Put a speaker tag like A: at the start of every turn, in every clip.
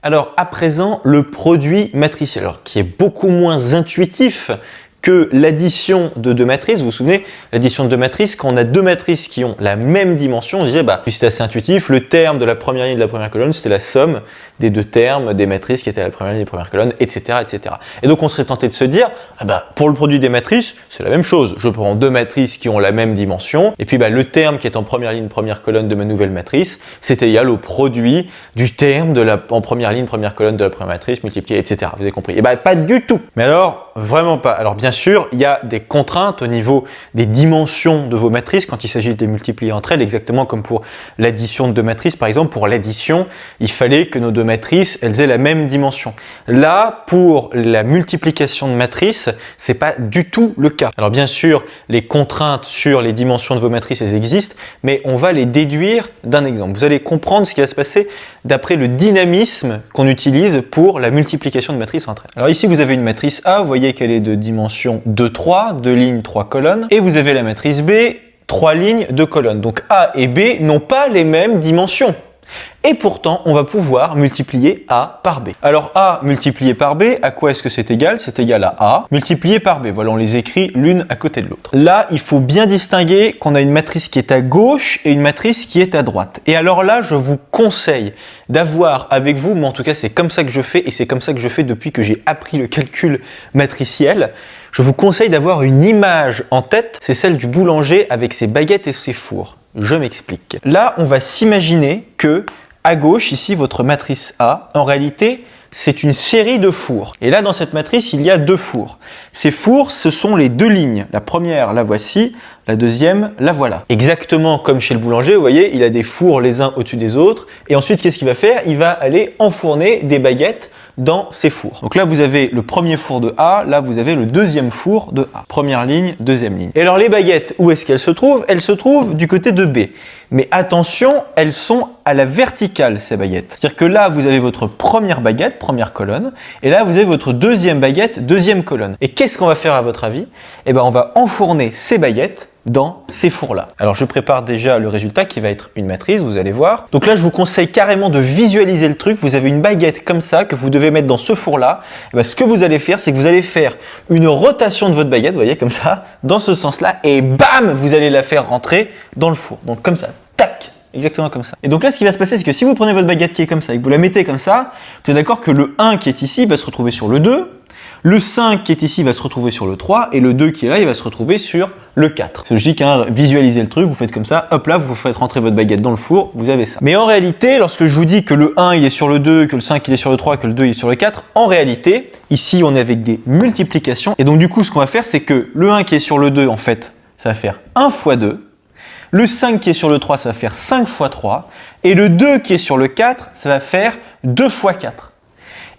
A: Alors à présent, le produit matriciel, alors, qui est beaucoup moins intuitif que l'addition de deux matrices. Vous vous souvenez, l'addition de deux matrices, quand on a deux matrices qui ont la même dimension, on disait, c'était assez intuitif, le terme de la première ligne et de la première colonne, c'était la somme des deux termes des matrices qui étaient à la première ligne et la première colonne, etc., etc. Et donc on serait tenté de se dire, pour le produit des matrices, c'est la même chose. Je prends deux matrices qui ont la même dimension, et puis le terme qui est en première ligne, première colonne de ma nouvelle matrice, c'est égal au produit du terme en première ligne, première colonne de la première matrice, multiplié, etc. Vous avez compris? Et pas du tout. Mais alors, vraiment pas. Alors bien sûr, il y a des contraintes au niveau des dimensions de vos matrices quand il s'agit de les multiplier entre elles, exactement comme pour l'addition de deux matrices. Par exemple, pour l'addition, il fallait que nos deux matrices, elles aient la même dimension. Là, pour la multiplication de matrices, c'est pas du tout le cas. Alors bien sûr, les contraintes sur les dimensions de vos matrices, elles existent, mais on va les déduire d'un exemple. Vous allez comprendre ce qui va se passer d'après le dynamisme qu'on utilise pour la multiplication de matrices entre elles. Alors ici, vous avez une matrice A, vous voyez qu'elle est de dimension 2, 3, 2 lignes, 3 colonnes, et vous avez la matrice B, 3 lignes, 2 colonnes. Donc A et B n'ont pas les mêmes dimensions. Et pourtant, on va pouvoir multiplier A par B. Alors A multiplié par B, à quoi est-ce que c'est égal? C'est égal à A multiplié par B. Voilà, on les écrit l'une à côté de l'autre. Là, il faut bien distinguer qu'on a une matrice qui est à gauche et une matrice qui est à droite. Et alors là, je vous conseille d'avoir avec vous, mais en tout cas, c'est comme ça que je fais, et c'est comme ça que je fais depuis que j'ai appris le calcul matriciel. Je vous conseille d'avoir une image en tête, c'est celle du boulanger avec ses baguettes et ses fours. Je m'explique. Là, on va s'imaginer que à gauche, ici, votre matrice A, en réalité, c'est une série de fours. Et là, dans cette matrice, il y a deux fours. Ces fours, ce sont les deux lignes. La première, la voici. La deuxième, la voilà. Exactement comme chez le boulanger, vous voyez, il a des fours les uns au-dessus des autres. Et ensuite, qu'est-ce qu'il va faire? Il va aller enfourner des baguettes dans ces fours. Donc là, vous avez le premier four de A, là, vous avez le deuxième four de A. Première ligne, deuxième ligne. Et alors, les baguettes, où est-ce qu'elles se trouvent? Elles se trouvent du côté de B. Mais attention, elles sont à la verticale, ces baguettes. C'est-à-dire que là, vous avez votre première baguette, première colonne, et là, vous avez votre deuxième baguette, deuxième colonne. Et qu'est-ce qu'on va faire à votre avis? On va enfourner ces baguettes dans ces fours-là. Alors, je prépare déjà le résultat qui va être une matrice, vous allez voir. Donc là, je vous conseille carrément de visualiser le truc. Vous avez une baguette comme ça que vous devez mettre dans ce four-là. Ce que vous allez faire, c'est que vous allez faire une rotation de votre baguette, vous voyez, comme ça, dans ce sens-là, et bam, vous allez la faire rentrer dans le four. Donc comme ça, tac, exactement comme ça. Et donc là, ce qui va se passer, c'est que si vous prenez votre baguette qui est comme ça et que vous la mettez comme ça, vous êtes d'accord que le 1 qui est ici va se retrouver sur le 2, le 5 qui est ici va se retrouver sur le 3, et le 2 qui est là, il va se retrouver sur le 4. C'est logique, hein, visualisez le truc, vous faites comme ça, hop là, vous faites rentrer votre baguette dans le four, vous avez ça. Mais en réalité, lorsque je vous dis que le 1 il est sur le 2, que le 5 il est sur le 3, que le 2 il est sur le 4, en réalité, ici on est avec des multiplications, et donc du coup ce qu'on va faire, c'est que le 1 qui est sur le 2, en fait, ça va faire 1 fois 2, le 5 qui est sur le 3, ça va faire 5 fois 3, et le 2 qui est sur le 4, ça va faire 2 fois 4.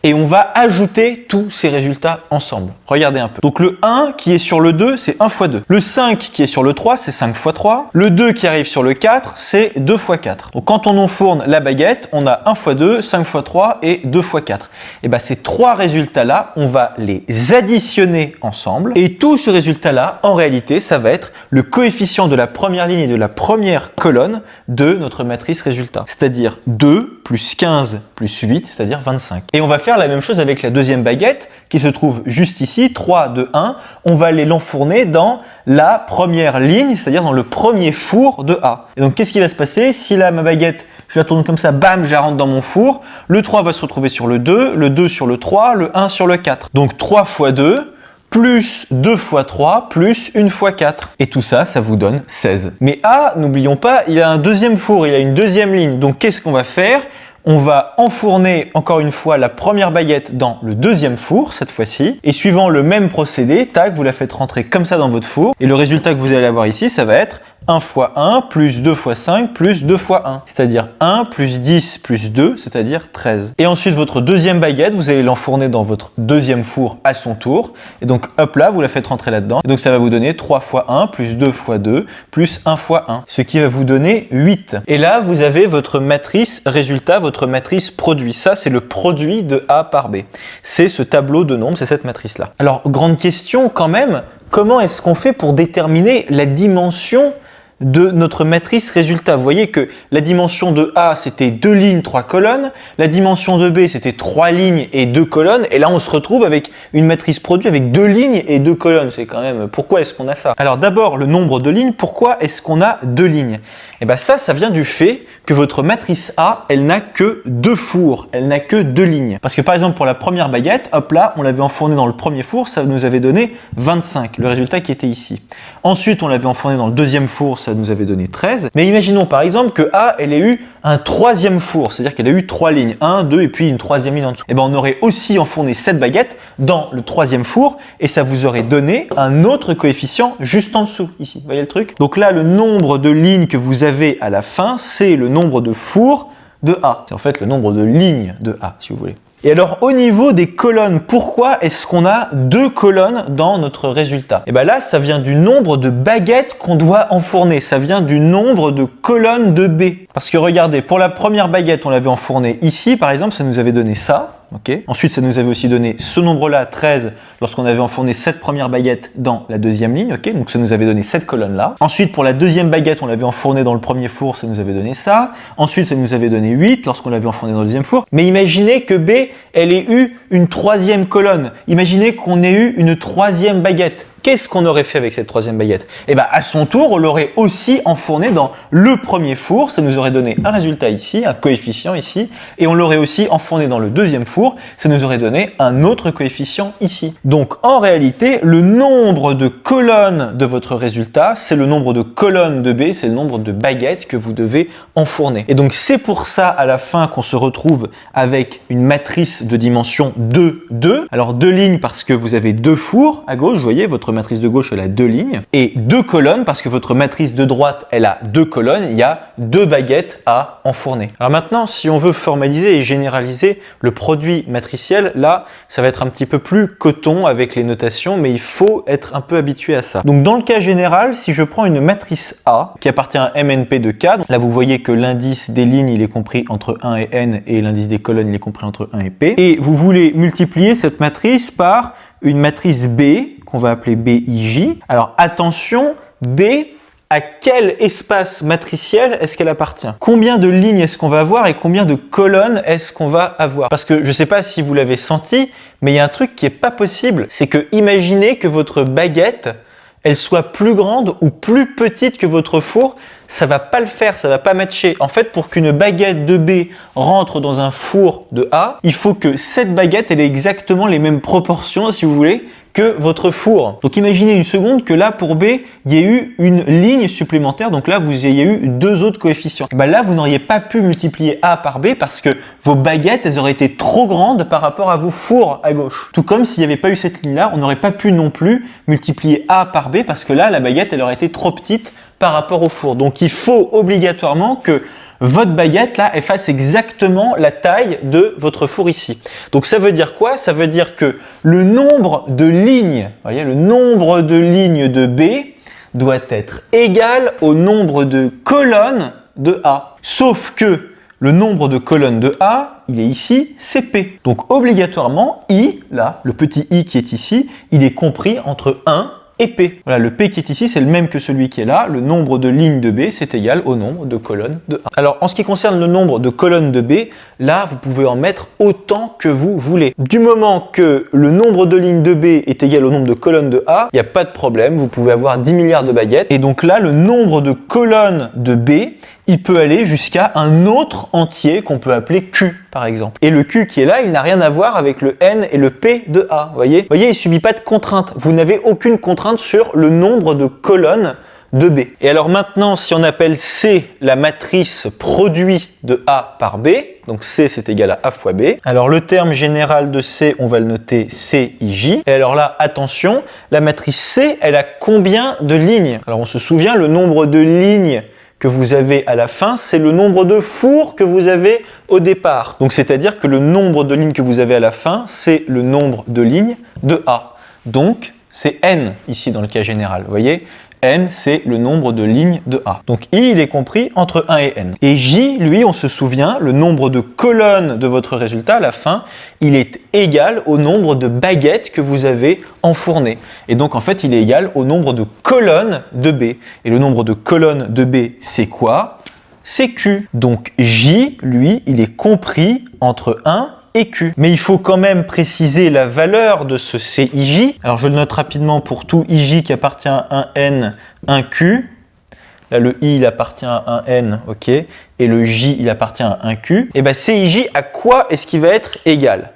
A: Et on va ajouter tous ces résultats ensemble. Regardez un peu. Donc le 1 qui est sur le 2, c'est 1 fois 2. Le 5 qui est sur le 3, c'est 5 fois 3. Le 2 qui arrive sur le 4, c'est 2 fois 4. Donc quand on enfourne la baguette, on a 1 fois 2, 5 fois 3 et 2 fois 4. Et ces trois résultats-là, on va les additionner ensemble. Et tout ce résultat-là, en réalité, ça va être le coefficient de la première ligne et de la première colonne de notre matrice résultat. C'est-à-dire 2 plus 15 plus 8, c'est-à-dire 25. Et on va faire la même chose avec la deuxième baguette qui se trouve juste ici, 3, 2, 1. On va aller l'enfourner dans la première ligne, c'est-à-dire dans le premier four de A. Et donc, qu'est-ce qui va se passer? Si là, ma baguette, je la tourne comme ça, bam, je la rentre dans mon four. Le 3 va se retrouver sur le 2 sur le 3, le 1 sur le 4. Donc, 3 fois 2, plus 2 fois 3, plus 1 fois 4. Et tout ça, ça vous donne 16. Mais A, n'oublions pas, il a un deuxième four, il a une deuxième ligne. Donc, qu'est-ce qu'on va faire? On va enfourner encore une fois la première baguette dans le deuxième four, cette fois-ci. Et suivant le même procédé, tac, vous la faites rentrer comme ça dans votre four. Et le résultat que vous allez avoir ici, ça va être 1 fois 1 plus 2 fois 5 plus 2 fois 1. C'est-à-dire 1 plus 10 plus 2, c'est-à-dire 13. Et ensuite, votre deuxième baguette, vous allez l'enfourner dans votre deuxième four à son tour. Et donc, hop là, vous la faites rentrer là-dedans. Et donc, ça va vous donner 3 fois 1 plus 2 fois 2 plus 1 fois 1. Ce qui va vous donner 8. Et là, vous avez votre matrice résultat, votre matrice produit. Ça, c'est le produit de A par B. C'est ce tableau de nombres, c'est cette matrice-là. Alors, grande question quand même, comment est-ce qu'on fait pour déterminer la dimension de notre matrice résultat. Vous voyez que la dimension de A, c'était 2 lignes, 3 colonnes. La dimension de B, c'était 3 lignes et 2 colonnes. Et là, on se retrouve avec une matrice produit avec 2 lignes et 2 colonnes. C'est quand même... Pourquoi est-ce qu'on a ça? Alors d'abord, le nombre de lignes. Pourquoi est-ce qu'on a 2 lignes? Et bien ça vient du fait que votre matrice A, elle n'a que 2 fours. Elle n'a que 2 lignes. Parce que par exemple, pour la première baguette, hop là, on l'avait enfournée dans le premier four, ça nous avait donné 25, le résultat qui était ici. Ensuite, on l'avait enfournée dans le deuxième four, ça nous avait donné 13. Mais imaginons par exemple que A, elle ait eu un troisième four, c'est-à-dire qu'elle a eu 3 lignes, 1, 2 et puis une troisième ligne en dessous. Et bien on aurait aussi enfourné cette baguette dans le troisième four et ça vous aurait donné un autre coefficient juste en dessous, ici. Vous voyez le truc? Donc là, le nombre de lignes que vous avez à la fin, c'est le nombre de fours de A. C'est en fait le nombre de lignes de A, si vous voulez. Et alors, au niveau des colonnes, pourquoi est-ce qu'on a 2 colonnes dans notre résultat? Et bien là, ça vient du nombre de baguettes qu'on doit enfourner. Ça vient du nombre de colonnes de B. Parce que regardez, pour la première baguette, on l'avait enfournée ici, par exemple, ça nous avait donné ça. Okay. Ensuite, ça nous avait aussi donné ce nombre-là, 13, lorsqu'on avait enfourné cette première baguette dans la deuxième ligne. Okay. Donc, ça nous avait donné cette colonne-là. Ensuite, pour la deuxième baguette, on l'avait enfournée dans le premier four, ça nous avait donné ça. Ensuite, ça nous avait donné 8 lorsqu'on l'avait enfourné dans le deuxième four. Mais imaginez que B, elle ait eu une troisième colonne. Imaginez qu'on ait eu une troisième baguette. Qu'est-ce qu'on aurait fait avec cette troisième baguette? Et bien, à son tour, on l'aurait aussi enfourné dans le premier four. Ça nous aurait donné un résultat ici, un coefficient ici. Et on l'aurait aussi enfourné dans le deuxième four. Ça nous aurait donné un autre coefficient ici. Donc, en réalité, le nombre de colonnes de votre résultat, c'est le nombre de colonnes de B, c'est le nombre de baguettes que vous devez enfourner. Et donc, c'est pour ça, à la fin, qu'on se retrouve avec une matrice de dimension 2, 2. Alors, 2 lignes parce que vous avez 2 fours à gauche, vous voyez, votre matrice de gauche, elle a 2 lignes, et 2 colonnes, parce que votre matrice de droite, elle a 2 colonnes, il y a 2 baguettes à enfourner. Alors maintenant, si on veut formaliser et généraliser le produit matriciel, là, ça va être un petit peu plus coton avec les notations, mais il faut être un peu habitué à ça. Donc dans le cas général, si je prends une matrice A, qui appartient à MNP de K, là vous voyez que l'indice des lignes, il est compris entre 1 et N, et l'indice des colonnes, il est compris entre 1 et P, et vous voulez multiplier cette matrice par une matrice B, qu'on va appeler BIJ. Alors attention, B, à quel espace matriciel est-ce qu'elle appartient? Combien de lignes est-ce qu'on va avoir et combien de colonnes est-ce qu'on va avoir? Parce que je ne sais pas si vous l'avez senti, mais il y a un truc qui n'est pas possible, c'est que imaginez que votre baguette, elle soit plus grande ou plus petite que votre four, ça va pas le faire, ça va pas matcher. En fait, pour qu'une baguette de B rentre dans un four de A, il faut que cette baguette, elle ait exactement les mêmes proportions, si vous voulez, que votre four. Donc imaginez une seconde que là, pour B, il y ait eu une ligne supplémentaire, donc là, vous ayez eu 2 autres coefficients. Et ben là, vous n'auriez pas pu multiplier A par B parce que vos baguettes, elles auraient été trop grandes par rapport à vos fours à gauche. Tout comme s'il n'y avait pas eu cette ligne-là, on n'aurait pas pu non plus multiplier A par B parce que là, la baguette, elle aurait été trop petite par rapport au four. Donc il faut obligatoirement que votre baguette là, elle fasse exactement la taille de votre four ici. Donc ça veut dire quoi? Ça veut dire que le nombre de lignes, voyez, le nombre de lignes de B doit être égal au nombre de colonnes de A. Sauf que le nombre de colonnes de A, il est ici, c'est P. Donc obligatoirement, I, là, le petit I qui est ici, il est compris entre 1 et P. Voilà, le P qui est ici, c'est le même que celui qui est là. Le nombre de lignes de B, c'est égal au nombre de colonnes de A. Alors, en ce qui concerne le nombre de colonnes de B, là, vous pouvez en mettre autant que vous voulez. Du moment que le nombre de lignes de B est égal au nombre de colonnes de A, il n'y a pas de problème, vous pouvez avoir 10 milliards de baguettes. Et donc là, le nombre de colonnes de B, il peut aller jusqu'à un autre entier qu'on peut appeler Q, par exemple. Et le Q qui est là, il n'a rien à voir avec le N et le P de A. Vous voyez, il ne subit pas de contrainte. Vous n'avez aucune contrainte sur le nombre de colonnes de B. Et alors maintenant, si on appelle C la matrice produit de A par B, donc C c'est égal à A fois B, alors le terme général de C, on va le noter CIJ. Et alors là, attention, la matrice C, elle a combien de lignes? Alors on se souvient, le nombre de lignes que vous avez à la fin, c'est le nombre de fours que vous avez au départ. Donc c'est-à-dire que le nombre de lignes que vous avez à la fin, c'est le nombre de lignes de A. Donc c'est N ici dans le cas général, vous voyez? n, c'est le nombre de lignes de A. Donc I, il est compris entre 1 et n. Et J, lui, on se souvient, le nombre de colonnes de votre résultat à la fin, il est égal au nombre de baguettes que vous avez enfournées. Et donc, en fait, il est égal au nombre de colonnes de B. Et le nombre de colonnes de B, c'est quoi? C'est Q. Donc J, lui, il est compris entre 1 et Q. Mais il faut quand même préciser la valeur de ce CIJ. Alors je le note rapidement pour tout IJ qui appartient à un N, un Q. Là, le I, il appartient à un N, ok. Et le J, il appartient à un Q. Et bien, CIJ, à quoi est-ce qu'il va être égal?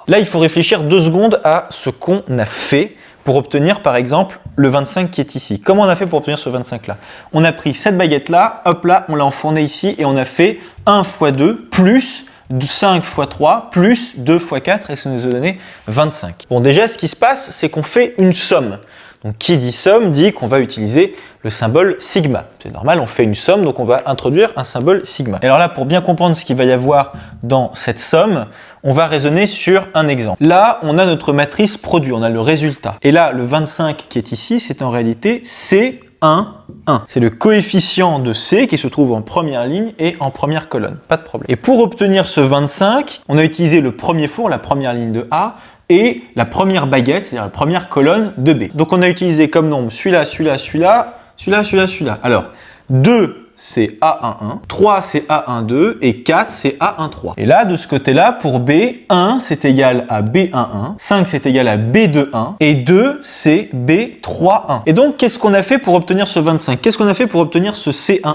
A: Là, il faut réfléchir 2 secondes à ce qu'on a fait pour obtenir, par exemple, le 25 qui est ici. Comment on a fait pour obtenir ce 25-là? On a pris cette baguette-là, hop là, on l'a enfournée ici et on a fait 1 fois 2 plus 5 fois 3 plus 2 fois 4 et ça nous a donné 25. Bon, déjà, ce qui se passe, c'est qu'on fait une somme. Donc, qui dit somme dit qu'on va utiliser le symbole sigma. C'est normal, on fait une somme, donc on va introduire un symbole sigma. Et alors là, pour bien comprendre ce qu'il va y avoir dans cette somme, on va raisonner sur un exemple. Là, on a notre matrice produit, on a le résultat. Et là, le 25 qui est ici, c'est en réalité C1, 1. C'est le coefficient de C qui se trouve en première ligne et en première colonne. Pas de problème. Et pour obtenir ce 25, on a utilisé le premier four, la première ligne de A, et la première baguette, c'est-à-dire la première colonne de B. Donc on a utilisé comme nombre celui-là, celui-là, celui-là, celui-là, celui-là, celui-là. Alors, 2, c'est A11, 3, c'est A12, et 4, c'est A13. Et là, de ce côté-là, pour B, 1, c'est égal à B11, 5, c'est égal à B21, et 2, c'est B31. Et donc, qu'est-ce qu'on a fait pour obtenir ce 25? Qu'est-ce qu'on a fait pour obtenir ce C11?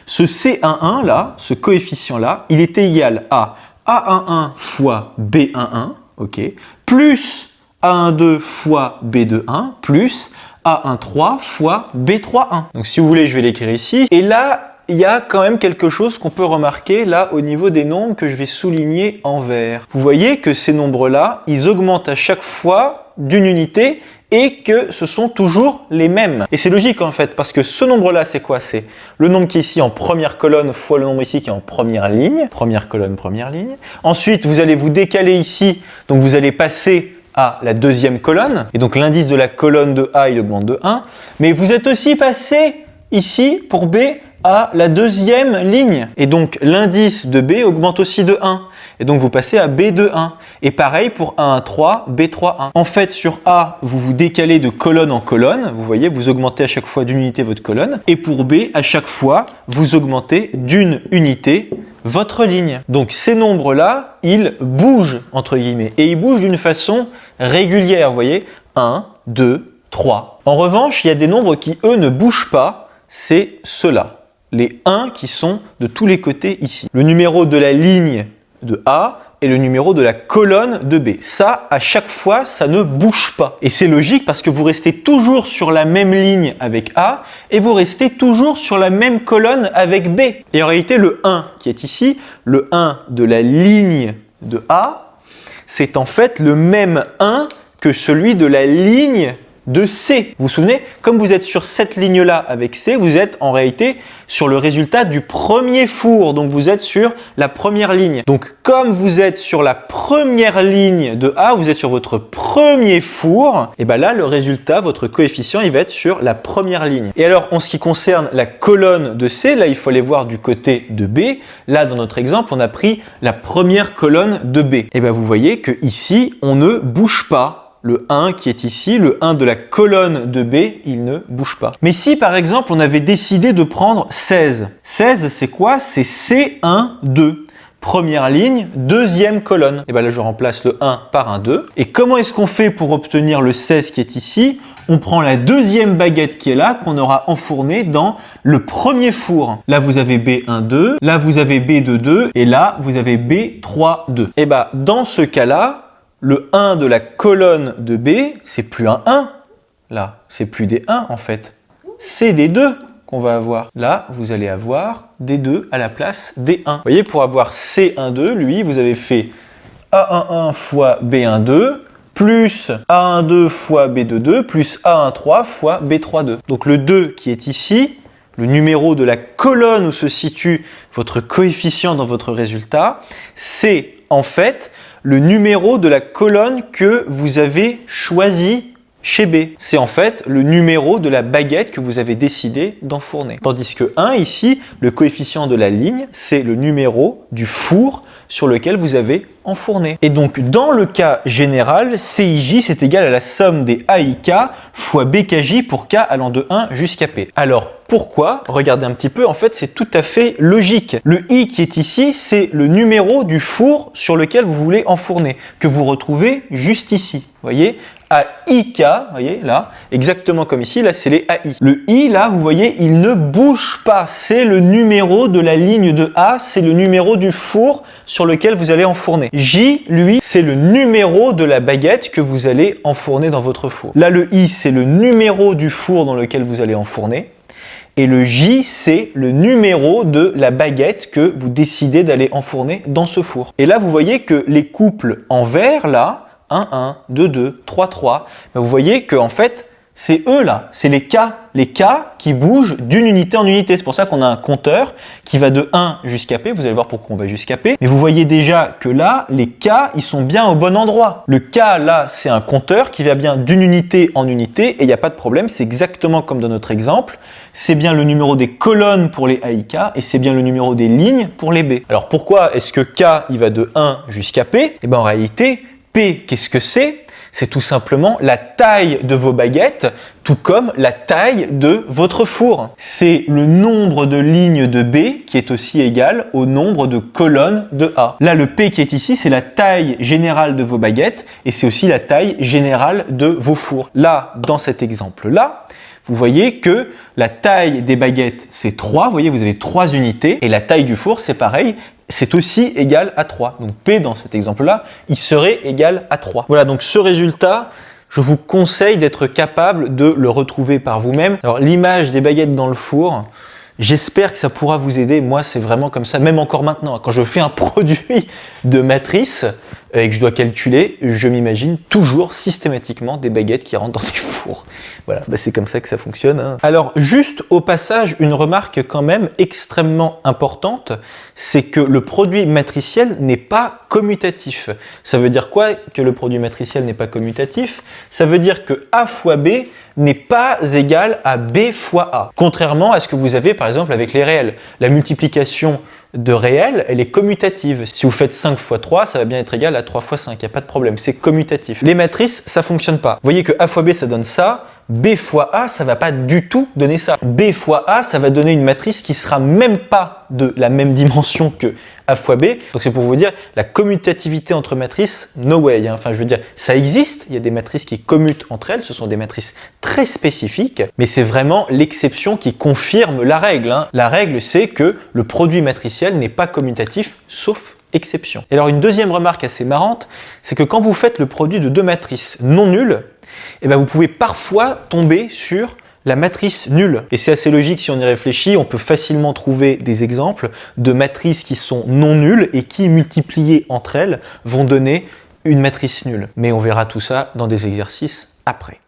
A: Ce C11, là, ce coefficient-là, il est égal à A11 fois B11, ok, plus A12 fois B21, plus A13 fois B31. Donc si vous voulez, je vais l'écrire ici. Et là, il y a quand même quelque chose qu'on peut remarquer là au niveau des nombres que je vais souligner en vert. Vous voyez que ces nombres-là, ils augmentent à chaque fois d'une unité et que ce sont toujours les mêmes. Et c'est logique en fait, parce que ce nombre-là, c'est quoi? C'est le nombre qui est ici en première colonne fois le nombre ici qui est en première ligne. Première colonne, première ligne. Ensuite, vous allez vous décaler ici, donc vous allez passer à la deuxième colonne. Et donc l'indice de la colonne de A, il augmente de 1. Mais vous êtes aussi passé ici, pour B, à la deuxième ligne. Et donc l'indice de B augmente aussi de 1. Et donc vous passez à B de 1. Et pareil pour A13, B31. En fait, sur A, vous vous décalez de colonne en colonne. Vous voyez, vous augmentez à chaque fois d'une unité votre colonne. Et pour B, à chaque fois, vous augmentez d'une unité votre ligne. Donc ces nombres-là, ils bougent, entre guillemets. Et ils bougent d'une façon régulière. Vous voyez, 1, 2, 3. En revanche, il y a des nombres qui, eux, ne bougent pas. C'est ceux-là. Les 1 qui sont de tous les côtés ici. Le numéro de la ligne de A et le numéro de la colonne de B. Ça, à chaque fois, ça ne bouge pas. Et c'est logique parce que vous restez toujours sur la même ligne avec A et vous restez toujours sur la même colonne avec B. Et en réalité, le 1 qui est ici, le 1 de la ligne de A, c'est en fait le même 1 que celui de la ligne de C. Vous vous souvenez, comme vous êtes sur cette ligne-là avec C, vous êtes en réalité sur le résultat du premier four. Donc vous êtes sur la première ligne. Donc comme vous êtes sur la première ligne de A, vous êtes sur votre premier four, et bien là, le résultat, votre coefficient, il va être sur la première ligne. Et alors, en ce qui concerne la colonne de C, là, il faut aller voir du côté de B. Là, dans notre exemple, on a pris la première colonne de B. Et bien vous voyez que ici, on ne bouge pas. Le 1 qui est ici, le 1 de la colonne de B, il ne bouge pas. Mais si par exemple on avait décidé de prendre 16, 16 c'est quoi? C'est C1, 2. Première ligne, deuxième colonne. Et bien là je remplace le 1 par un 2. Et comment est-ce qu'on fait pour obtenir le 16 qui est ici? On prend la deuxième baguette qui est là, qu'on aura enfournée dans le premier four. Là vous avez B1, 2, là vous avez B2, 2, et là vous avez B3, 2. Et bien dans ce cas-là, le 1 de la colonne de B, c'est plus un 1, là, c'est plus des 1 en fait. C'est des 2 qu'on va avoir. Là, vous allez avoir des 2 à la place des 1. Vous voyez, pour avoir C12, lui, vous avez fait A11 fois B12, plus A12 fois B22, plus A13 fois B32. Donc le 2 qui est ici, le numéro de la colonne où se situe votre coefficient dans votre résultat, c'est en fait le numéro de la colonne que vous avez choisi chez B. C'est en fait le numéro de la baguette que vous avez décidé d'enfourner. Tandis que 1 ici, le coefficient de la ligne, c'est le numéro du four sur lequel vous avez enfourné. Et donc dans le cas général, CIJ c'est égal à la somme des AIK fois BKJ pour K allant de 1 jusqu'à P. Alors pourquoi? Regardez un petit peu, en fait c'est tout à fait logique. Le I qui est ici, c'est le numéro du four sur lequel vous voulez enfourner, que vous retrouvez juste ici. Vous voyez? AIK, vous voyez là, exactement comme ici, là c'est les AI. Le I là, vous voyez, il ne bouge pas, c'est le numéro de la ligne de A, c'est le numéro du four sur lequel vous allez enfourner. J, lui, c'est le numéro de la baguette que vous allez enfourner dans votre four. Là le I, c'est le numéro du four dans lequel vous allez enfourner. Et le J, c'est le numéro de la baguette que vous décidez d'aller enfourner dans ce four. Et là, vous voyez que les couples en vert, là, 1, 1, 2, 2, 3, 3, ben vous voyez que en fait, c'est eux là, c'est les K qui bougent d'une unité en unité. C'est pour ça qu'on a un compteur qui va de 1 jusqu'à P. Vous allez voir pourquoi on va jusqu'à P. Mais vous voyez déjà que là, les K, ils sont bien au bon endroit. Le K là, c'est un compteur qui va bien d'une unité en unité et il n'y a pas de problème. C'est exactement comme dans notre exemple. C'est bien le numéro des colonnes pour les AIK et c'est bien le numéro des lignes pour les B. Alors pourquoi est-ce que K, il va de 1 jusqu'à P? Eh bien en réalité, P, qu'est-ce que c'est? C'est tout simplement la taille de vos baguettes, tout comme la taille de votre four. C'est le nombre de lignes de B qui est aussi égal au nombre de colonnes de A. Là, le P qui est ici, c'est la taille générale de vos baguettes et c'est aussi la taille générale de vos fours. Là, dans cet exemple-là, vous voyez que la taille des baguettes, c'est 3. Vous voyez, vous avez 3 unités et la taille du four, c'est pareil. C'est aussi égal à 3. Donc P, dans cet exemple-là, il serait égal à 3. Voilà, donc ce résultat, je vous conseille d'être capable de le retrouver par vous-même. Alors l'image des baguettes dans le four, j'espère que ça pourra vous aider. Moi, c'est vraiment comme ça, même encore maintenant. Quand je fais un produit de matrice et que je dois calculer, je m'imagine toujours systématiquement des baguettes qui rentrent dans des fours. Voilà, bah c'est comme ça que ça fonctionne, hein. Alors, juste au passage, une remarque quand même extrêmement importante, c'est que le produit matriciel n'est pas commutatif. Ça veut dire quoi que le produit matriciel n'est pas commutatif? Ça veut dire que A fois B n'est pas égal à B fois A. Contrairement à ce que vous avez par exemple avec les réels. La multiplication de réels, elle est commutative. Si vous faites 5 fois 3, ça va bien être égal à 3 fois 5, il n'y a pas de problème, c'est commutatif. Les matrices, ça ne fonctionne pas. Vous voyez que A fois B, ça donne ça, B fois A, ça ne va pas du tout donner ça. B fois A, ça va donner une matrice qui ne sera même pas de la même dimension que A fois B. Donc c'est pour vous dire, la commutativité entre matrices, no way. Hein. Enfin, je veux dire, ça existe, il y a des matrices qui commutent entre elles, ce sont des matrices très spécifiques, mais c'est vraiment l'exception qui confirme la règle. Hein. La règle, c'est que le produit matriciel n'est pas commutatif, sauf exception. Et alors une deuxième remarque assez marrante, c'est que quand vous faites le produit de deux matrices non nulles, eh bien, vous pouvez parfois tomber sur la matrice nulle. Et c'est assez logique si on y réfléchit, on peut facilement trouver des exemples de matrices qui sont non nulles et qui, multipliées entre elles, vont donner une matrice nulle. Mais on verra tout ça dans des exercices après.